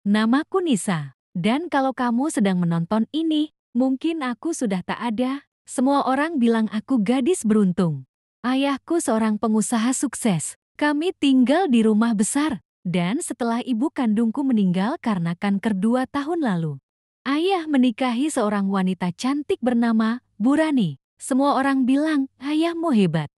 Namaku Nisa. Dan kalau kamu sedang menonton ini, mungkin aku sudah tak ada. Semua orang bilang aku gadis beruntung. Ayahku seorang pengusaha sukses. Kami tinggal di rumah besar. Dan setelah ibu kandungku meninggal karena kanker 2 tahun lalu, ayah menikahi seorang wanita cantik bernama Burani. Semua orang bilang, ayahmu hebat.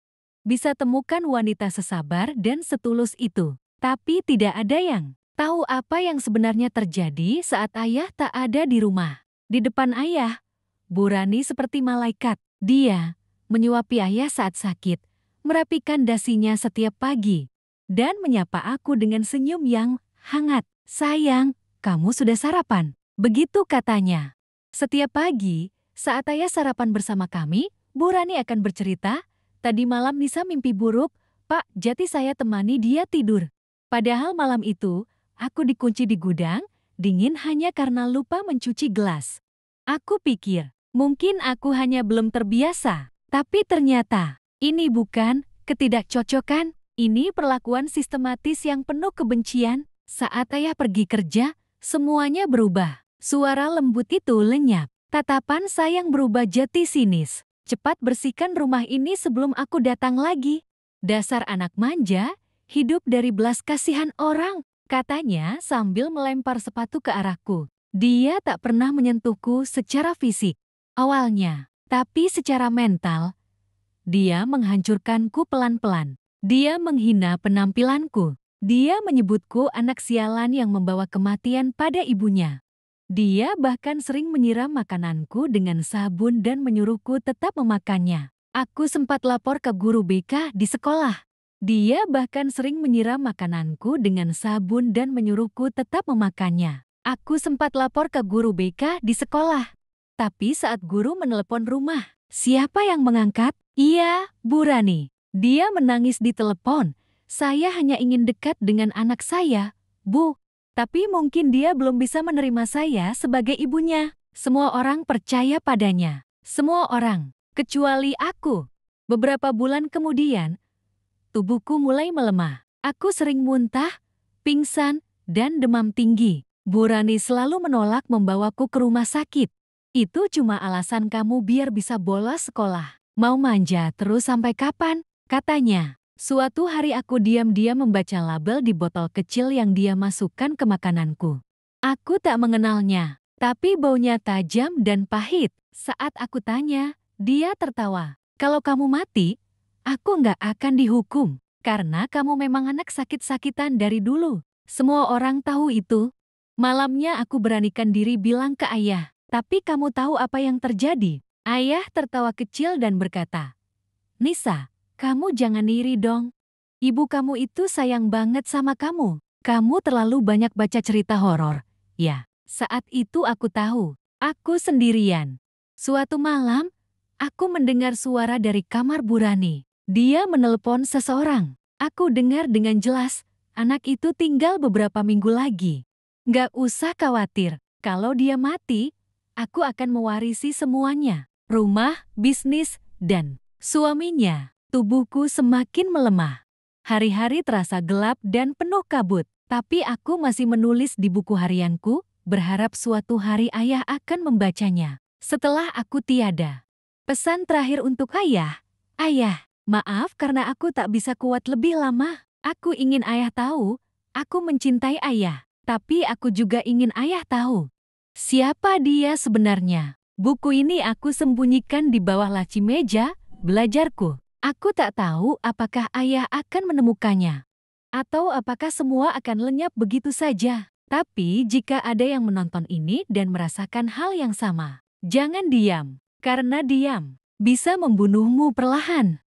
Bisa temukan wanita sesabar dan setulus itu. Tapi tidak ada yang tahu apa yang sebenarnya terjadi saat ayah tak ada di rumah. Di depan ayah, Burani seperti malaikat. Dia menyuapi ayah saat sakit, merapikan dasinya setiap pagi, dan menyapa aku dengan senyum yang hangat. Sayang, kamu sudah sarapan? Begitu katanya. Setiap pagi, saat ayah sarapan bersama kami, Burani akan bercerita, tadi malam Nisa mimpi buruk, Pak, jadi saya temani dia tidur. Padahal malam itu, aku dikunci di gudang, dingin hanya karena lupa mencuci gelas. Aku pikir, mungkin aku hanya belum terbiasa. Tapi ternyata, ini bukan ketidakcocokan, ini perlakuan sistematis yang penuh kebencian. Saat ayah pergi kerja, semuanya berubah. Suara lembut itu lenyap. Tatapan sayang berubah jadi sinis. Cepat bersihkan rumah ini sebelum aku datang lagi. Dasar anak manja, hidup dari belas kasihan orang, katanya sambil melempar sepatu ke arahku. Dia tak pernah menyentuhku secara fisik awalnya, tapi secara mental, dia menghancurkanku pelan-pelan. Dia menghina penampilanku. Dia menyebutku anak sialan yang membawa kematian pada ibunya. Dia bahkan sering menyiram makananku dengan sabun dan menyuruhku tetap memakannya. Aku sempat lapor ke guru BK di sekolah. Dia bahkan sering menyiram makananku dengan sabun dan menyuruhku tetap memakannya. Aku sempat lapor ke guru BK di sekolah. Tapi saat guru menelepon rumah, siapa yang mengangkat? Iya, Burani. Dia menangis di telepon. Saya hanya ingin dekat dengan anak saya, Bu. Tapi mungkin dia belum bisa menerima saya sebagai ibunya. Semua orang percaya padanya. Semua orang, kecuali aku. Beberapa bulan kemudian, tubuhku mulai melemah. Aku sering muntah, pingsan, dan demam tinggi. Burani selalu menolak membawaku ke rumah sakit. Itu cuma alasan kamu biar bisa bolos sekolah. Mau manja terus sampai kapan? Katanya. Suatu hari aku diam-diam membaca label di botol kecil yang dia masukkan ke makananku. Aku tak mengenalnya, tapi baunya tajam dan pahit. Saat aku tanya, dia tertawa. Kalau kamu mati, aku nggak akan dihukum, karena kamu memang anak sakit-sakitan dari dulu. Semua orang tahu itu. Malamnya aku beranikan diri bilang ke ayah, tapi kamu tahu apa yang terjadi? Ayah tertawa kecil dan berkata, Nisa, kamu jangan iri dong. Ibu kamu itu sayang banget sama kamu. Kamu terlalu banyak baca cerita horor. Ya, saat itu aku tahu, aku sendirian. Suatu malam, aku mendengar suara dari kamar Burani. Dia menelepon seseorang. Aku dengar dengan jelas, anak itu tinggal beberapa minggu lagi. Gak usah khawatir, kalau dia mati, aku akan mewarisi semuanya. Rumah, bisnis, dan suaminya. Tubuhku semakin melemah. Hari-hari terasa gelap dan penuh kabut. Tapi aku masih menulis di buku harianku, berharap suatu hari ayah akan membacanya. Setelah aku tiada. Pesan terakhir untuk ayah. Ayah, maaf karena aku tak bisa kuat lebih lama. Aku ingin ayah tahu, aku mencintai ayah. Tapi aku juga ingin ayah tahu, siapa dia sebenarnya. Buku ini aku sembunyikan di bawah laci meja belajarku. Aku tak tahu apakah ayah akan menemukannya, atau apakah semua akan lenyap begitu saja. Tapi jika ada yang menonton ini dan merasakan hal yang sama, jangan diam, karena diam bisa membunuhmu perlahan.